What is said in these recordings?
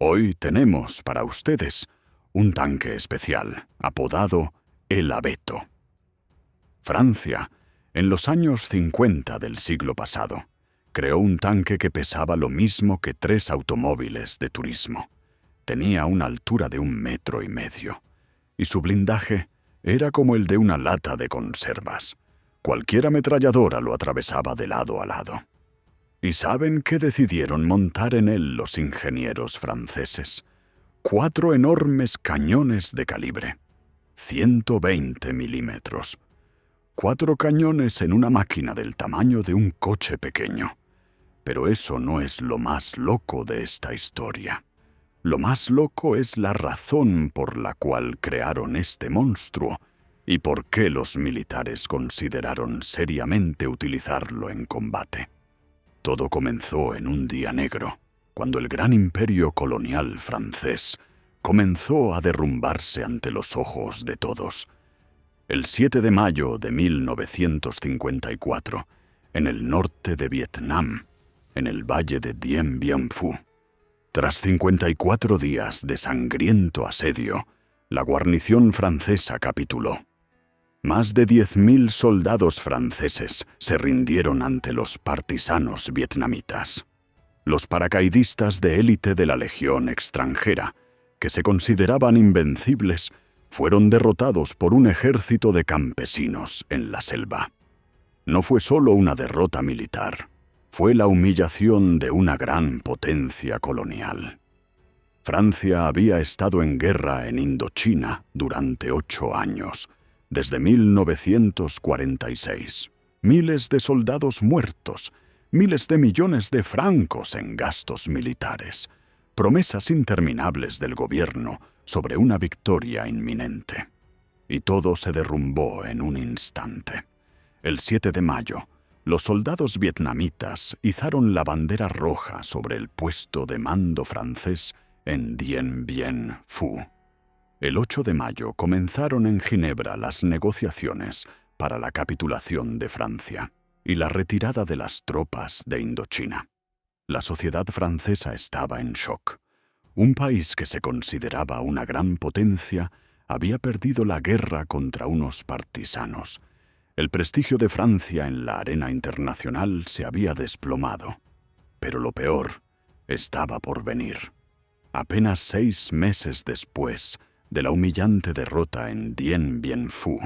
Hoy tenemos para ustedes un tanque especial, apodado el Abeto. Francia, en los años 50 del siglo pasado, creó un tanque que pesaba lo mismo que 3 automóviles de turismo. Tenía una altura de 1,5 metros, y su blindaje era como el de una lata de conservas. Cualquier ametralladora lo atravesaba de lado a lado. ¿Y saben qué decidieron montar en él los ingenieros franceses? 4 enormes cañones de calibre, 120 milímetros. 4 cañones en una máquina del tamaño de un coche pequeño. Pero eso no es lo más loco de esta historia. Lo más loco es la razón por la cual crearon este monstruo y por qué los militares consideraron seriamente utilizarlo en combate. Todo comenzó en un día negro, cuando el gran imperio colonial francés comenzó a derrumbarse ante los ojos de todos. El 7 de mayo de 1954, en el norte de Vietnam, en el valle de Dien Bien Phu. Tras 54 días de sangriento asedio, la guarnición francesa capituló. Más de 10.000 soldados franceses se rindieron ante los partisanos vietnamitas. Los paracaidistas de élite de la Legión extranjera, que se consideraban invencibles, fueron derrotados por un ejército de campesinos en la selva. No fue solo una derrota militar, fue la humillación de una gran potencia colonial. Francia había estado en guerra en Indochina durante 8 años, desde 1946. Miles de soldados muertos, miles de millones de francos en gastos militares, promesas interminables del gobierno sobre una victoria inminente. Y todo se derrumbó en un instante. El 7 de mayo, los soldados vietnamitas izaron la bandera roja sobre el puesto de mando francés en Dien Bien Phu. El 8 de mayo comenzaron en Ginebra las negociaciones para la capitulación de Francia y la retirada de las tropas de Indochina. La sociedad francesa estaba en shock. Un país que se consideraba una gran potencia había perdido la guerra contra unos partisanos. El prestigio de Francia en la arena internacional se había desplomado. Pero lo peor estaba por venir. Apenas 6 meses después de la humillante derrota en Dien Bien Phu,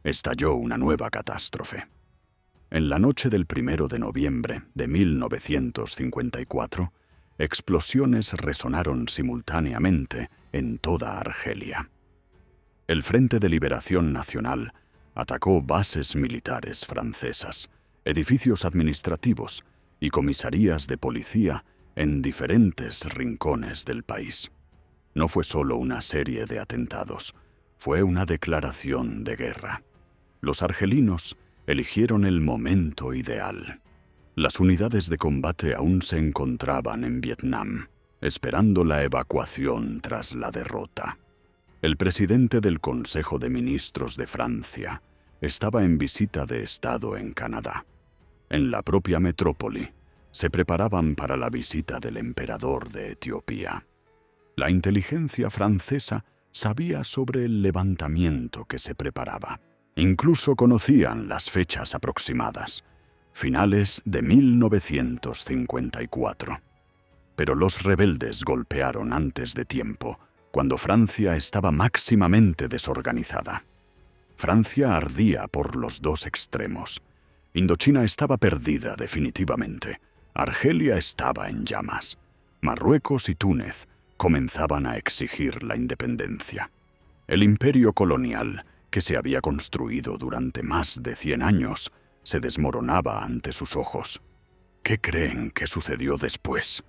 estalló una nueva catástrofe. En la noche del 1 de noviembre de 1954, explosiones resonaron simultáneamente en toda Argelia. El Frente de Liberación Nacional atacó bases militares francesas, edificios administrativos y comisarías de policía en diferentes rincones del país. No fue solo una serie de atentados, fue una declaración de guerra. Los argelinos eligieron el momento ideal. Las unidades de combate aún se encontraban en Vietnam, esperando la evacuación tras la derrota. El presidente del Consejo de Ministros de Francia estaba en visita de Estado en Canadá. En la propia metrópoli se preparaban para la visita del emperador de Etiopía. La inteligencia francesa sabía sobre el levantamiento que se preparaba. Incluso conocían las fechas aproximadas, finales de 1954. Pero los rebeldes golpearon antes de tiempo, cuando Francia estaba máximamente desorganizada. Francia ardía por los 2 extremos. Indochina estaba perdida definitivamente. Argelia estaba en llamas. Marruecos y Túnez comenzaban a exigir la independencia. El imperio colonial, que se había construido durante más de 100 años, se desmoronaba ante sus ojos. ¿Qué creen que sucedió después?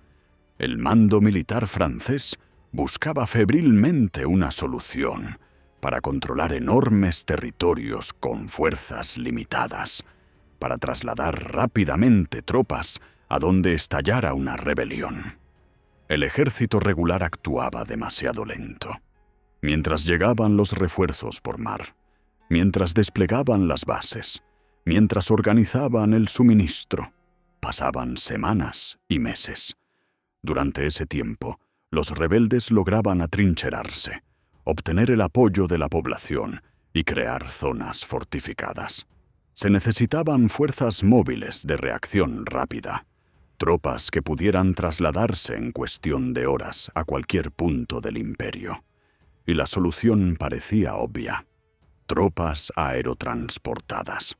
El mando militar francés buscaba febrilmente una solución para controlar enormes territorios con fuerzas limitadas, para trasladar rápidamente tropas a donde estallara una rebelión. El ejército regular actuaba demasiado lento. Mientras llegaban los refuerzos por mar, mientras desplegaban las bases, mientras organizaban el suministro, pasaban semanas y meses. Durante ese tiempo, Los rebeldes lograban atrincherarse, obtener el apoyo de la población y crear zonas fortificadas. Se necesitaban fuerzas móviles de reacción rápida, tropas que pudieran trasladarse en cuestión de horas a cualquier punto del imperio. Y la solución parecía obvia: tropas aerotransportadas.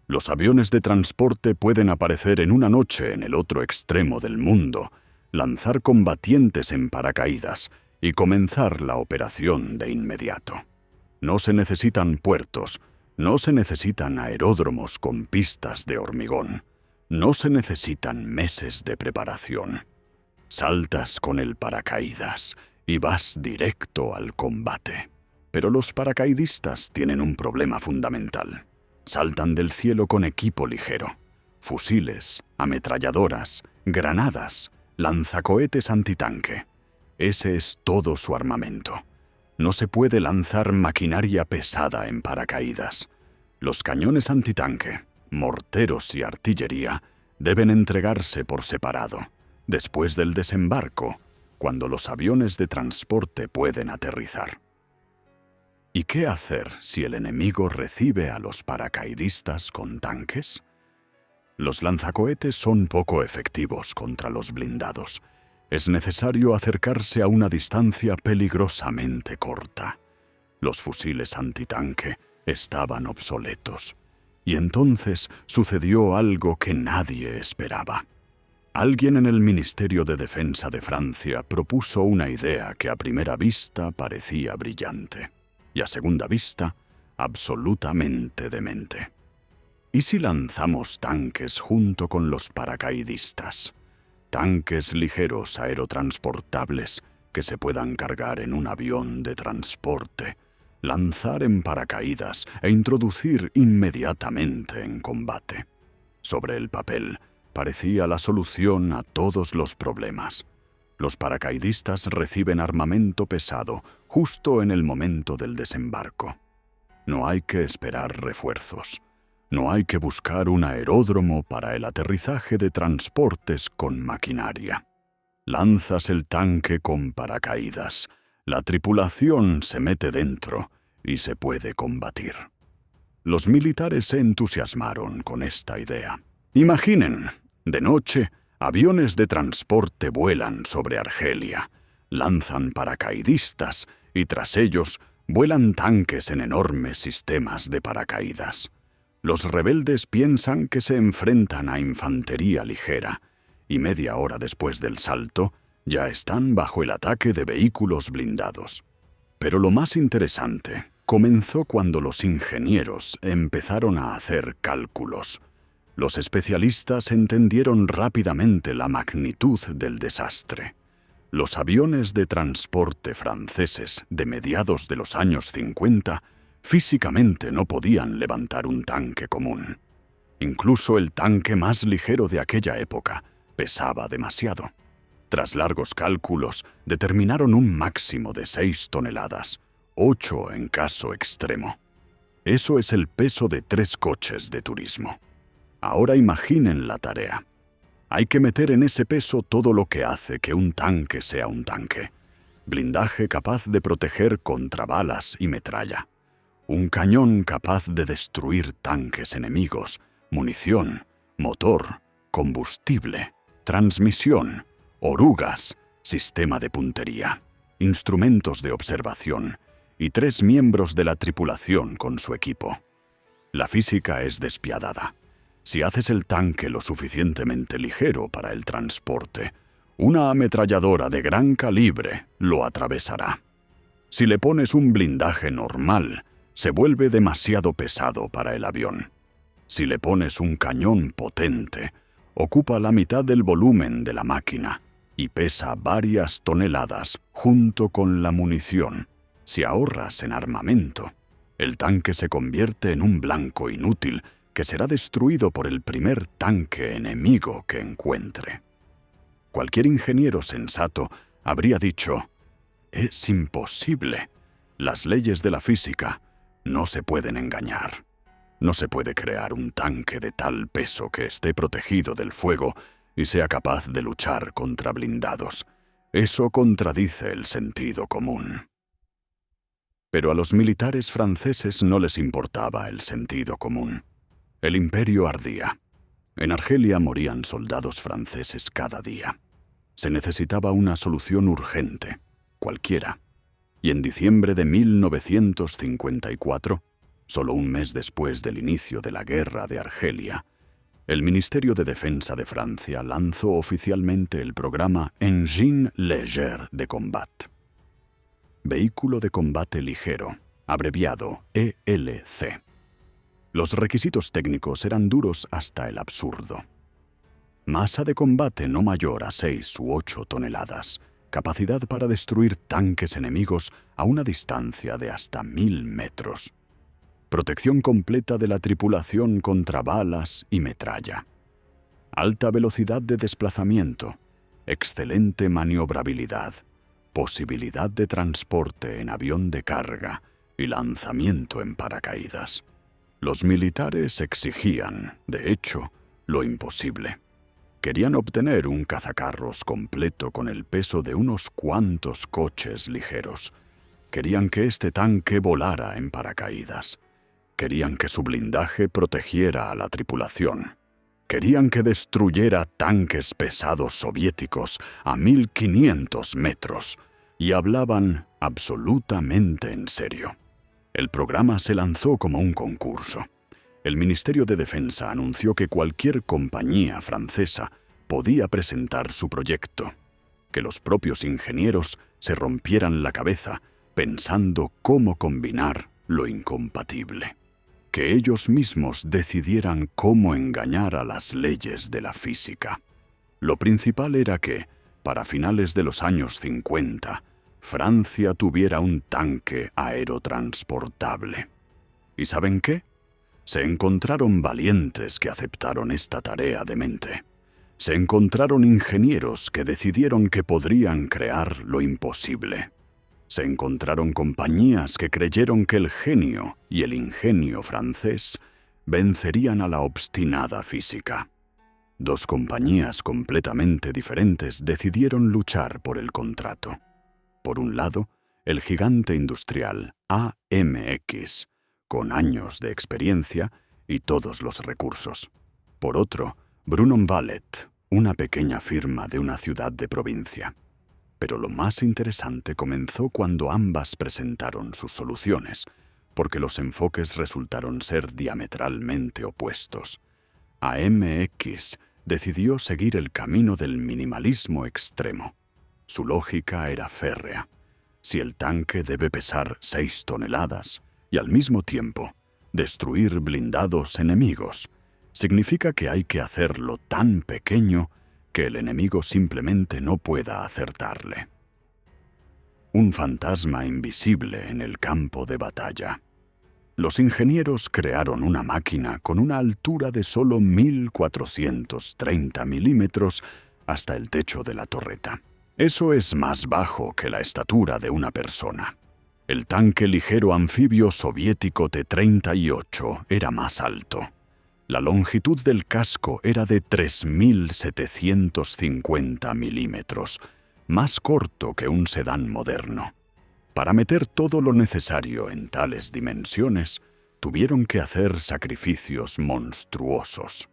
Los aviones de transporte pueden aparecer en una noche en el otro extremo del mundo, lanzar combatientes en paracaídas y comenzar la operación de inmediato. No se necesitan puertos, no se necesitan aeródromos con pistas de hormigón, no se necesitan meses de preparación. Saltas con el paracaídas y vas directo al combate. Pero los paracaidistas tienen un problema fundamental. Saltan del cielo con equipo ligero: fusiles, ametralladoras, granadas, lanzacohetes antitanque. Ese es todo su armamento. No se puede lanzar maquinaria pesada en paracaídas. Los cañones antitanque, morteros y artillería deben entregarse por separado, después del desembarco, cuando los aviones de transporte pueden aterrizar. ¿Y qué hacer si el enemigo recibe a los paracaidistas con tanques? Los lanzacohetes son poco efectivos contra los blindados. Es necesario acercarse a una distancia peligrosamente corta. Los fusiles antitanque estaban obsoletos. Y entonces sucedió algo que nadie esperaba. Alguien en el Ministerio de Defensa de Francia propuso una idea que a primera vista parecía brillante y a segunda vista absolutamente demente. ¿Y si lanzamos tanques junto con los paracaidistas? Tanques ligeros aerotransportables que se puedan cargar en un avión de transporte, lanzar en paracaídas e introducir inmediatamente en combate. Sobre el papel, parecía la solución a todos los problemas. Los paracaidistas reciben armamento pesado justo en el momento del desembarco. No hay que esperar refuerzos. No hay que buscar un aeródromo para el aterrizaje de transportes con maquinaria. Lanzas el tanque con paracaídas. La tripulación se mete dentro y se puede combatir. Los militares se entusiasmaron con esta idea. Imaginen, de noche, aviones de transporte vuelan sobre Argelia, lanzan paracaidistas y tras ellos vuelan tanques en enormes sistemas de paracaídas. Los rebeldes piensan que se enfrentan a infantería ligera y media hora después del salto ya están bajo el ataque de vehículos blindados. Pero lo más interesante comenzó cuando los ingenieros empezaron a hacer cálculos. Los especialistas entendieron rápidamente la magnitud del desastre. Los aviones de transporte franceses de mediados de los años 50 físicamente no podían levantar un tanque común. Incluso el tanque más ligero de aquella época pesaba demasiado. Tras largos cálculos, determinaron un máximo de 6 toneladas, 8 en caso extremo. Eso es el peso de 3 coches de turismo. Ahora imaginen la tarea. Hay que meter en ese peso todo lo que hace que un tanque sea un tanque. Blindaje capaz de proteger contra balas y metralla. Un cañón capaz de destruir tanques enemigos, munición, motor, combustible, transmisión, orugas, sistema de puntería, instrumentos de observación y 3 miembros de la tripulación con su equipo. La física es despiadada. Si haces el tanque lo suficientemente ligero para el transporte, una ametralladora de gran calibre lo atravesará. Si le pones un blindaje normal, se vuelve demasiado pesado para el avión. Si le pones un cañón potente, ocupa la mitad del volumen de la máquina y pesa varias toneladas junto con la munición. Si ahorras en armamento, el tanque se convierte en un blanco inútil que será destruido por el primer tanque enemigo que encuentre. Cualquier ingeniero sensato habría dicho: «Es imposible. Las leyes de la física no se pueden engañar. No se puede crear un tanque de tal peso que esté protegido del fuego y sea capaz de luchar contra blindados. Eso contradice el sentido común. Pero a los militares franceses no les importaba el sentido común. El imperio ardía. En Argelia morían soldados franceses cada día. Se necesitaba una solución urgente, cualquiera. Y en diciembre de 1954, solo un mes después del inicio de la guerra de Argelia, el Ministerio de Defensa de Francia lanzó oficialmente el programa Engin Léger de Combat. Vehículo de combate ligero, abreviado ELC. Los requisitos técnicos eran duros hasta el absurdo. Masa de combate no mayor a 6 u 8 toneladas, capacidad para destruir tanques enemigos a una distancia de hasta 1000 metros. Protección completa de la tripulación contra balas y metralla. Alta velocidad de desplazamiento, excelente maniobrabilidad, posibilidad de transporte en avión de carga y lanzamiento en paracaídas. Los militares exigían, de hecho, lo imposible. Querían obtener un cazacarros completo con el peso de unos cuantos coches ligeros. Querían que este tanque volara en paracaídas. Querían que su blindaje protegiera a la tripulación. Querían que destruyera tanques pesados soviéticos a 1500 metros. Y hablaban absolutamente en serio. El programa se lanzó como un concurso. El Ministerio de Defensa anunció que cualquier compañía francesa podía presentar su proyecto, que los propios ingenieros se rompieran la cabeza pensando cómo combinar lo incompatible, que ellos mismos decidieran cómo engañar a las leyes de la física. Lo principal era que, para finales de los años 50, Francia tuviera un tanque aerotransportable. ¿Y saben qué? Se encontraron valientes que aceptaron esta tarea demente. Se encontraron ingenieros que decidieron que podrían crear lo imposible. Se encontraron compañías que creyeron que el genio y el ingenio francés vencerían a la obstinada física. Dos compañías completamente diferentes decidieron luchar por el contrato. Por un lado, el gigante industrial AMX, con años de experiencia y todos los recursos. Por otro, Brunon Vallet, una pequeña firma de una ciudad de provincia. Pero lo más interesante comenzó cuando ambas presentaron sus soluciones, porque los enfoques resultaron ser diametralmente opuestos. AMX decidió seguir el camino del minimalismo extremo. Su lógica era férrea. Si el tanque debe pesar 6 toneladas y al mismo tiempo destruir blindados enemigos, significa que hay que hacerlo tan pequeño que el enemigo simplemente no pueda acertarle. Un fantasma invisible en el campo de batalla. Los ingenieros crearon una máquina con una altura de solo 1430 milímetros hasta el techo de la torreta. Eso es más bajo que la estatura de una persona. El tanque ligero anfibio soviético T-38 era más alto. La longitud del casco era de 3750 milímetros, más corto que un sedán moderno. Para meter todo lo necesario en tales dimensiones, tuvieron que hacer sacrificios monstruosos.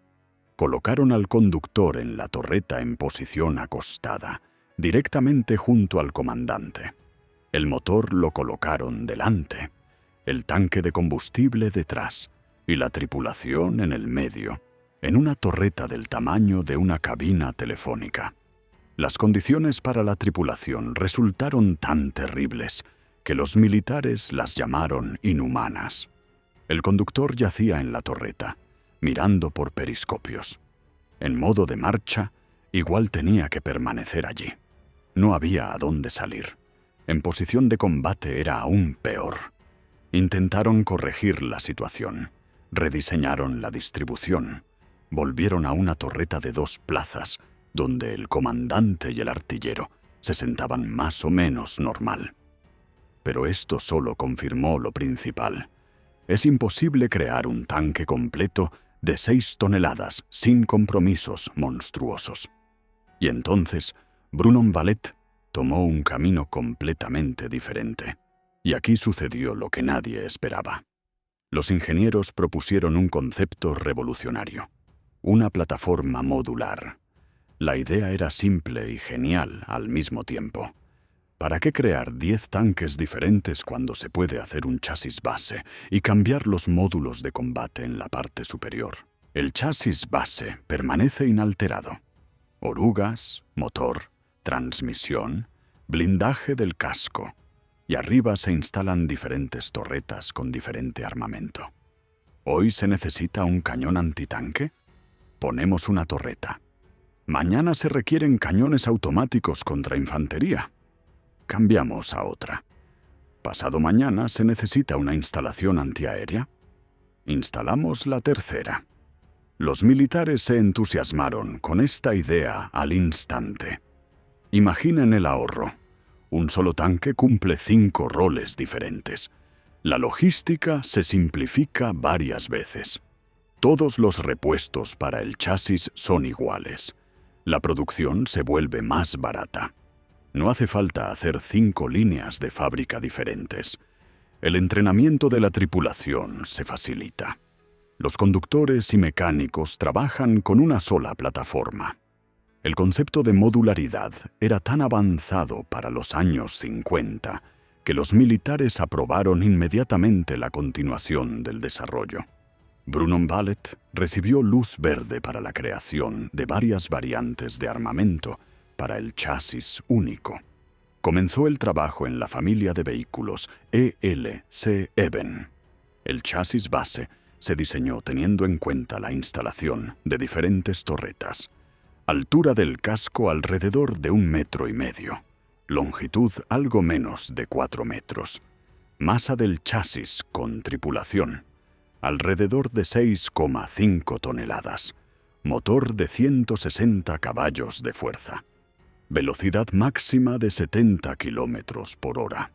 Colocaron al conductor en la torreta en posición acostada, directamente junto al comandante. El motor lo colocaron delante, el tanque de combustible detrás y la tripulación en el medio, en una torreta del tamaño de una cabina telefónica. Las condiciones para la tripulación resultaron tan terribles que los militares las llamaron inhumanas. El conductor yacía en la torreta, mirando por periscopios. En modo de marcha, igual tenía que permanecer allí. No había a dónde salir. En posición de combate era aún peor. Intentaron corregir la situación. Rediseñaron la distribución. Volvieron a una torreta de 2 plazas, donde el comandante y el artillero se sentaban más o menos normal. Pero esto solo confirmó lo principal. Es imposible crear un tanque completo de 6 toneladas sin compromisos monstruosos. Y entonces, Brunon Vallet tomó un camino completamente diferente. Y aquí sucedió lo que nadie esperaba. Los ingenieros propusieron un concepto revolucionario: una plataforma modular. La idea era simple y genial al mismo tiempo. ¿Para qué crear 10 tanques diferentes cuando se puede hacer un chasis base y cambiar los módulos de combate en la parte superior? El chasis base permanece inalterado. Orugas, motor, transmisión, blindaje del casco. Y arriba se instalan diferentes torretas con diferente armamento. ¿Hoy se necesita un cañón antitanque? Ponemos una torreta. Mañana se requieren cañones automáticos contra infantería. Cambiamos a otra. Pasado mañana se necesita una instalación antiaérea. Instalamos la tercera. Los militares se entusiasmaron con esta idea al instante. Imaginen el ahorro. Un solo tanque cumple 5 roles diferentes. La logística se simplifica varias veces. Todos los repuestos para el chasis son iguales. La producción se vuelve más barata. No hace falta hacer 5 líneas de fábrica diferentes. El entrenamiento de la tripulación se facilita. Los conductores y mecánicos trabajan con una sola plataforma. El concepto de modularidad era tan avanzado para los años 50 que los militares aprobaron inmediatamente la continuación del desarrollo. Brunón Vallet recibió luz verde para la creación de varias variantes de armamento para el chasis único. Comenzó el trabajo en la familia de vehículos ELC Even. El chasis base se diseñó teniendo en cuenta la instalación de diferentes torretas. Altura del casco alrededor de 1,5 metros. Longitud algo menos de 4 metros. Masa del chasis con tripulación alrededor de 6,5 toneladas. Motor de 160 caballos de fuerza. Velocidad máxima de 70 kilómetros por hora.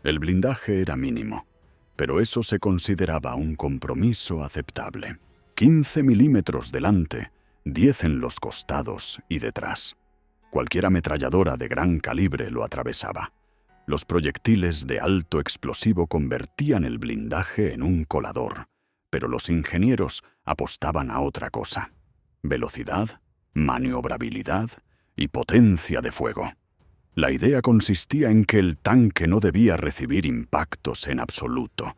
El blindaje era mínimo, pero eso se consideraba un compromiso aceptable. 15 milímetros delante, 10 en los costados y detrás. Cualquier ametralladora de gran calibre lo atravesaba. Los proyectiles de alto explosivo convertían el blindaje en un colador, pero los ingenieros apostaban a otra cosa: velocidad, maniobrabilidad y potencia de fuego. La idea consistía en que el tanque no debía recibir impactos en absoluto.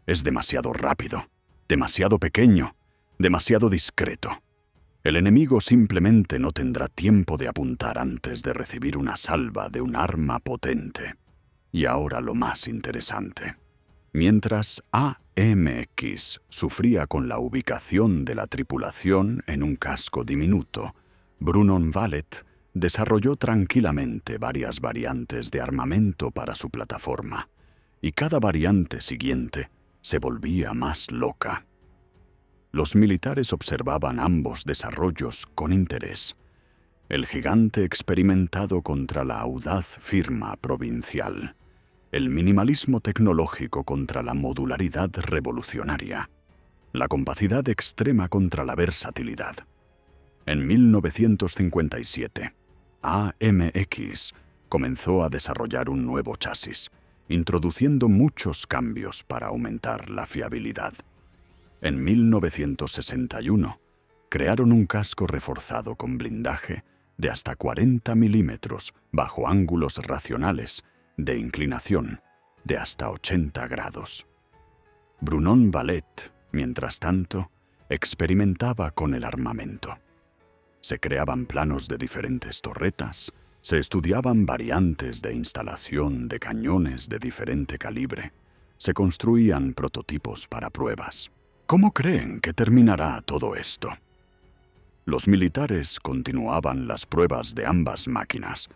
Es demasiado rápido, demasiado pequeño, demasiado discreto. El enemigo simplemente no tendrá tiempo de apuntar antes de recibir una salva de un arma potente. Y ahora lo más interesante. Mientras AMX sufría con la ubicación de la tripulación en un casco diminuto, Brunón Vallet desarrolló tranquilamente varias variantes de armamento para su plataforma, y cada variante siguiente se volvía más loca. Los militares observaban ambos desarrollos con interés. El gigante experimentado contra la audaz firma provincial. El minimalismo tecnológico contra la modularidad revolucionaria. La compacidad extrema contra la versatilidad. En 1957, AMX comenzó a desarrollar un nuevo chasis, introduciendo muchos cambios para aumentar la fiabilidad. En 1961, crearon un casco reforzado con blindaje de hasta 40 milímetros bajo ángulos racionales de inclinación de hasta 80 grados. Brunón Vallet, mientras tanto, experimentaba con el armamento. Se creaban planos de diferentes torretas, se estudiaban variantes de instalación de cañones de diferente calibre, se construían prototipos para pruebas. ¿Cómo creen que terminará todo esto? Los militares continuaban las pruebas de ambas máquinas.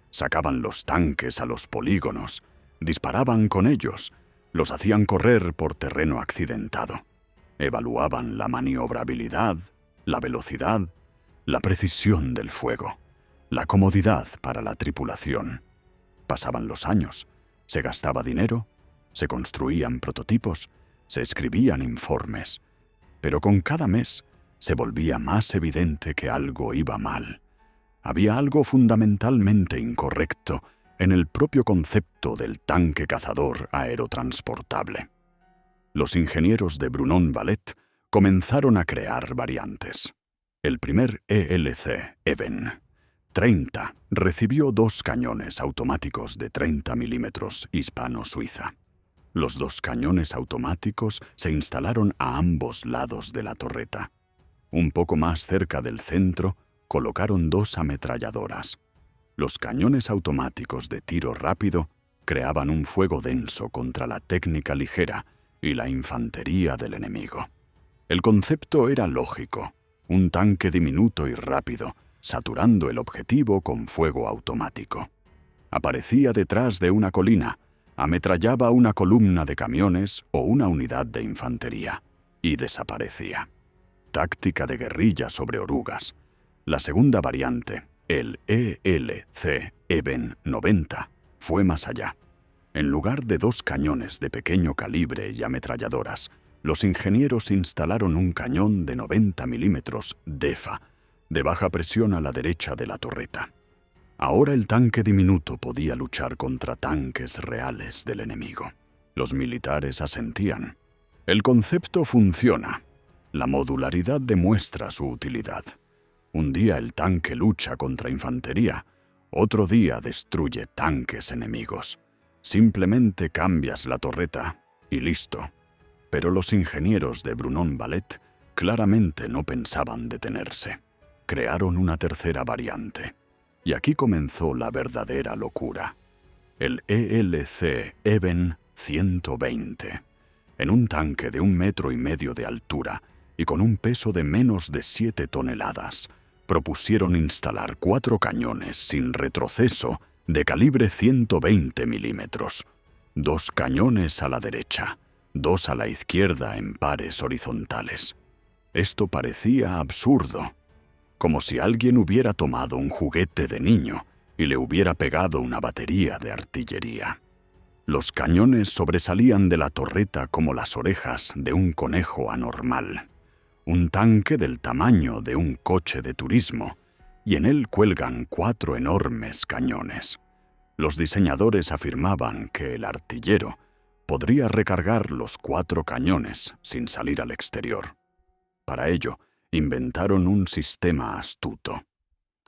Sacaban los tanques a los polígonos, disparaban con ellos, los hacían correr por terreno accidentado. Evaluaban la maniobrabilidad, la velocidad, la precisión del fuego, la comodidad para la tripulación. Pasaban los años, se gastaba dinero, se construían prototipos, se escribían informes, pero con cada mes se volvía más evidente que algo iba mal. había algo fundamentalmente incorrecto en el propio concepto del tanque cazador aerotransportable. Los ingenieros de Brunon-Vallet comenzaron a crear variantes. El primer ELC, Even 30, recibió 2 cañones automáticos de 30 milímetros hispano-suiza. Los 2 cañones automáticos se instalaron a ambos lados de la torreta. Un poco más cerca del centro, colocaron 2 ametralladoras. Los cañones automáticos de tiro rápido creaban un fuego denso contra la técnica ligera y la infantería del enemigo. El concepto era lógico: un tanque diminuto y rápido, saturando el objetivo con fuego automático. Aparecía detrás de una colina, ametrallaba una columna de camiones o una unidad de infantería y desaparecía. Táctica de guerrilla sobre orugas. La segunda variante, el ELC Even 90, fue más allá. En lugar de 2 cañones de pequeño calibre y ametralladoras, los ingenieros instalaron un cañón de 90 milímetros DEFA, de baja presión a la derecha de la torreta. Ahora el tanque diminuto podía luchar contra tanques reales del enemigo. Los militares asentían. El concepto funciona. La modularidad demuestra su utilidad. Un día el tanque lucha contra infantería, otro día destruye tanques enemigos. Simplemente cambias la torreta y listo. Pero los ingenieros de Brunon-Vallet claramente no pensaban detenerse. Crearon una tercera variante. Y aquí comenzó la verdadera locura. El ELC Even 120. En un tanque de 1,5 metros de altura y con un peso de menos de 7 toneladas, propusieron instalar 4 cañones sin retroceso de calibre 120 milímetros. 2 cañones a la derecha, 2 a la izquierda en pares horizontales. Esto parecía absurdo, como si alguien hubiera tomado un juguete de niño y le hubiera pegado una batería de artillería. Los cañones sobresalían de la torreta como las orejas de un conejo anormal. Un tanque del tamaño de un coche de turismo, y en él cuelgan 4 enormes cañones. Los diseñadores afirmaban que el artillero podría recargar los 4 cañones sin salir al exterior. Para ello, inventaron un sistema astuto.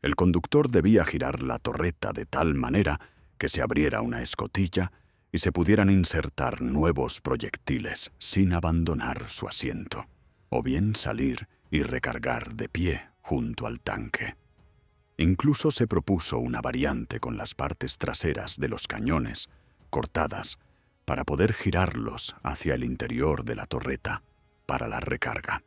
El conductor debía girar la torreta de tal manera que se abriera una escotilla y se pudieran insertar nuevos proyectiles sin abandonar su asiento, o bien salir y recargar de pie junto al tanque. Incluso se propuso una variante con las partes traseras de los cañones cortadas para poder girarlos hacia el interior de la torreta para la recarga.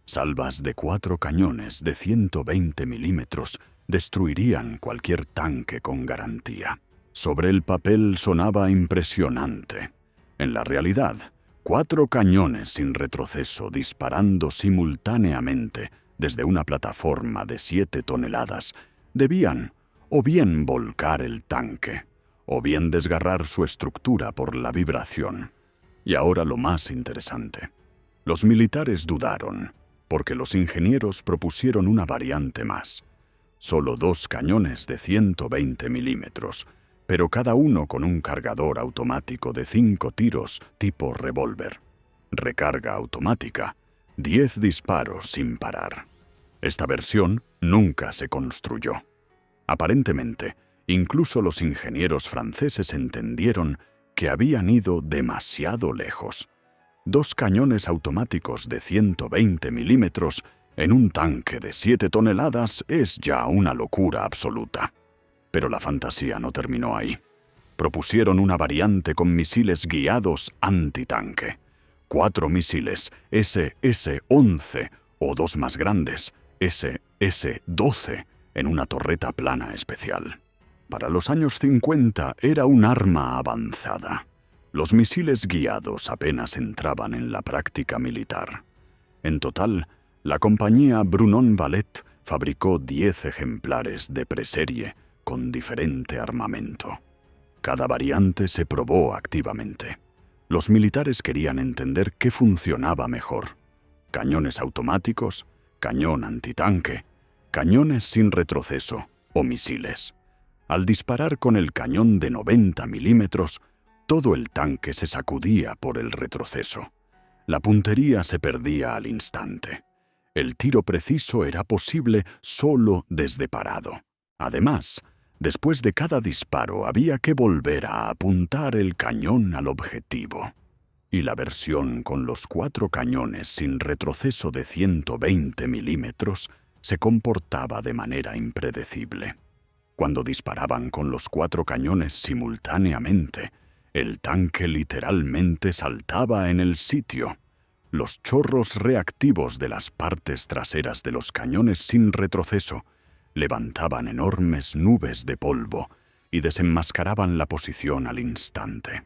Salvas de 4 cañones de 120 milímetros destruirían cualquier tanque con garantía. Sobre el papel sonaba impresionante. En la realidad, 4 cañones sin retroceso disparando simultáneamente desde una plataforma de 7 toneladas debían o bien volcar el tanque, o bien desgarrar su estructura por la vibración. Y ahora lo más interesante. Los militares dudaron, porque los ingenieros propusieron una variante más. Solo 2 cañones de 120 milímetros, pero cada uno con un cargador automático de 5 tiros tipo revólver. Recarga automática, 10 disparos sin parar. Esta versión nunca se construyó. Aparentemente, incluso los ingenieros franceses entendieron que habían ido demasiado lejos. 2 cañones automáticos de 120 milímetros en un tanque de 7 toneladas es ya una locura absoluta. Pero la fantasía no terminó ahí. Propusieron una variante con misiles guiados antitanque. 4 misiles SS-11 o 2 más grandes, SS-12, en una torreta plana especial. Para los años 50 era un arma avanzada. Los misiles guiados apenas entraban en la práctica militar. En total, la compañía Brunon-Vallet fabricó 10 ejemplares de preserie con diferente armamento. Cada variante se probó activamente. Los militares querían entender qué funcionaba mejor: cañones automáticos, cañón antitanque. Cañones sin retroceso o misiles. Al disparar con el cañón de 90 milímetros, todo el tanque se sacudía por el retroceso. La puntería se perdía al instante. El tiro preciso era posible solo desde parado. Además, después de cada disparo había que volver a apuntar el cañón al objetivo. Y la versión con los 4 cañones sin retroceso de 120 milímetros se comportaba de manera impredecible. Cuando disparaban con los 4 cañones simultáneamente, el tanque literalmente saltaba en el sitio. Los chorros reactivos de las partes traseras de los cañones sin retroceso levantaban enormes nubes de polvo y desenmascaraban la posición al instante.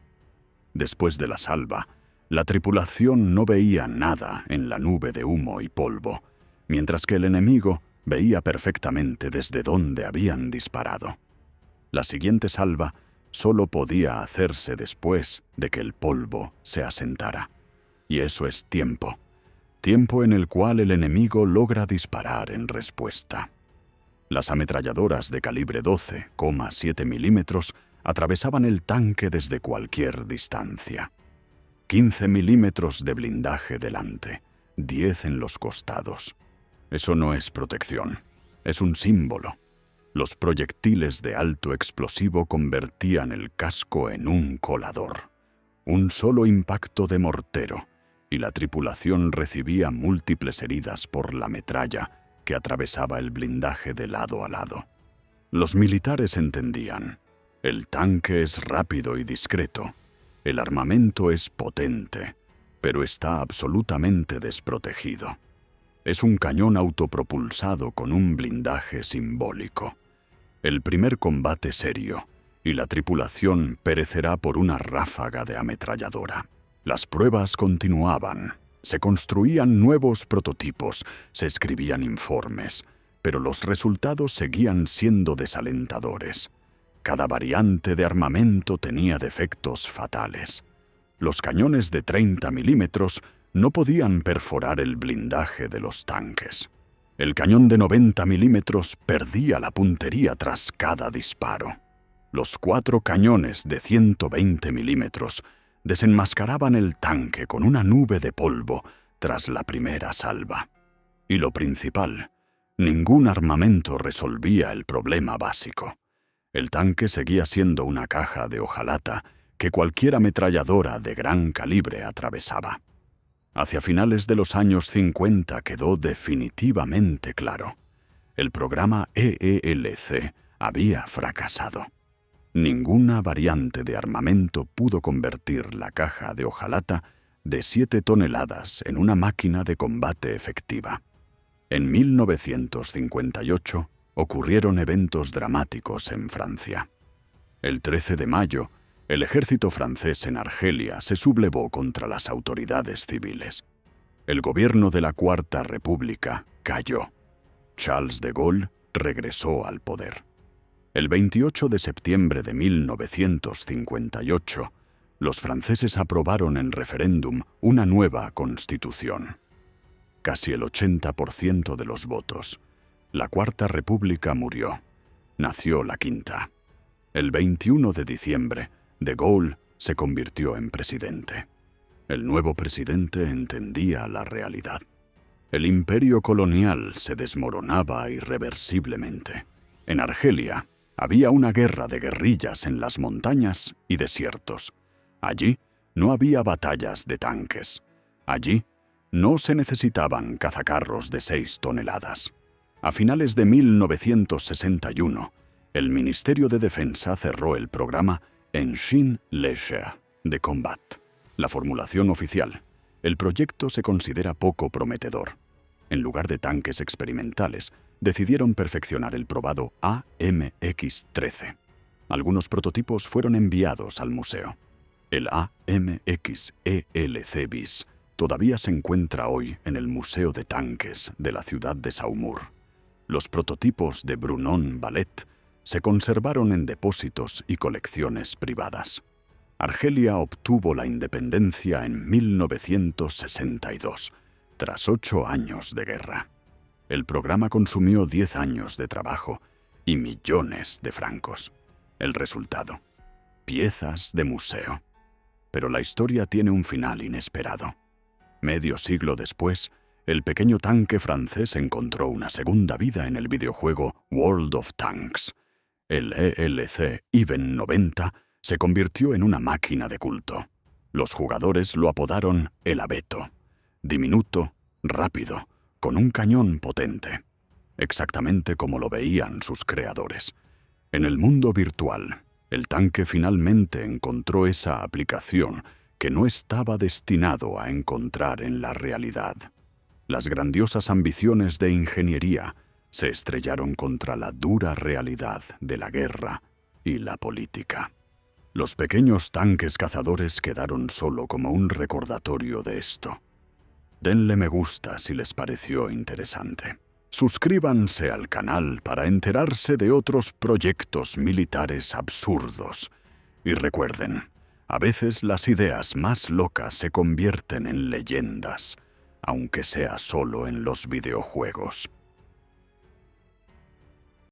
Después de la salva, la tripulación no veía nada en la nube de humo y polvo, mientras que el enemigo veía perfectamente desde dónde habían disparado. La siguiente salva solo podía hacerse después de que el polvo se asentara. Y eso es tiempo. Tiempo en el cual el enemigo logra disparar en respuesta. Las ametralladoras de calibre 12,7 milímetros atravesaban el tanque desde cualquier distancia. 15 milímetros de blindaje delante, 10 en los costados. Eso no es protección, es un símbolo. Los proyectiles de alto explosivo convertían el casco en un colador. Un solo impacto de mortero, y la tripulación recibía múltiples heridas por la metralla que atravesaba el blindaje de lado a lado. Los militares entendían. El tanque es rápido y discreto. El armamento es potente, pero está absolutamente desprotegido. Es un cañón autopropulsado con un blindaje simbólico. El primer combate serio, y la tripulación perecerá por una ráfaga de ametralladora. Las pruebas continuaban. Se construían nuevos prototipos, se escribían informes, pero los resultados seguían siendo desalentadores. Cada variante de armamento tenía defectos fatales. Los cañones de 30 milímetros no podían perforar el blindaje de los tanques. El cañón de 90 milímetros perdía la puntería tras cada disparo. Los 4 cañones de 120 milímetros desenmascaraban el tanque con una nube de polvo tras la primera salva. Y lo principal, ningún armamento resolvía el problema básico. El tanque seguía siendo una caja de hojalata que cualquier ametralladora de gran calibre atravesaba. Hacia finales de los años 50 quedó definitivamente claro. El programa EELC había fracasado. Ninguna variante de armamento pudo convertir la caja de hojalata de 7 toneladas en una máquina de combate efectiva. En 1958 ocurrieron eventos dramáticos en Francia. El 13 de mayo, el ejército francés en Argelia se sublevó contra las autoridades civiles. El gobierno de la Cuarta República cayó. Charles de Gaulle regresó al poder. El 28 de septiembre de 1958, los franceses aprobaron en referéndum una nueva constitución. Casi el 80% de los votos. La Cuarta República murió. Nació la Quinta. El 21 de diciembre, de Gaulle se convirtió en presidente. El nuevo presidente entendía la realidad. El imperio colonial se desmoronaba irreversiblemente. En Argelia había una guerra de guerrillas en las montañas y desiertos. Allí no había batallas de tanques. Allí no se necesitaban cazacarros de 6 toneladas. A finales de 1961, el Ministerio de Defensa cerró el programa Engin Léger de Combat. La formulación oficial: el proyecto se considera poco prometedor. En lugar de tanques experimentales, decidieron perfeccionar el probado AMX-13. Algunos prototipos fueron enviados al museo. El AMX-ELC bis todavía se encuentra hoy en el Museo de Tanques de la ciudad de Saumur. Los prototipos de Brunon-Ballet se conservaron en depósitos y colecciones privadas. Argelia obtuvo la independencia en 1962, tras 8 años de guerra. El programa consumió 10 años de trabajo y millones de francos. El resultado: piezas de museo. Pero la historia tiene un final inesperado. Medio siglo después, el pequeño tanque francés encontró una segunda vida en el videojuego World of Tanks. El ELC Even 90 se convirtió en una máquina de culto. Los jugadores lo apodaron el Abeto. Diminuto, rápido, con un cañón potente. Exactamente como lo veían sus creadores. En el mundo virtual, el tanque finalmente encontró esa aplicación que no estaba destinado a encontrar en la realidad. Las grandiosas ambiciones de ingeniería se estrellaron contra la dura realidad de la guerra y la política. Los pequeños tanques cazadores quedaron solo como un recordatorio de esto. Denle me gusta si les pareció interesante. Suscríbanse al canal para enterarse de otros proyectos militares absurdos. Y recuerden, a veces las ideas más locas se convierten en leyendas, aunque sea solo en los videojuegos.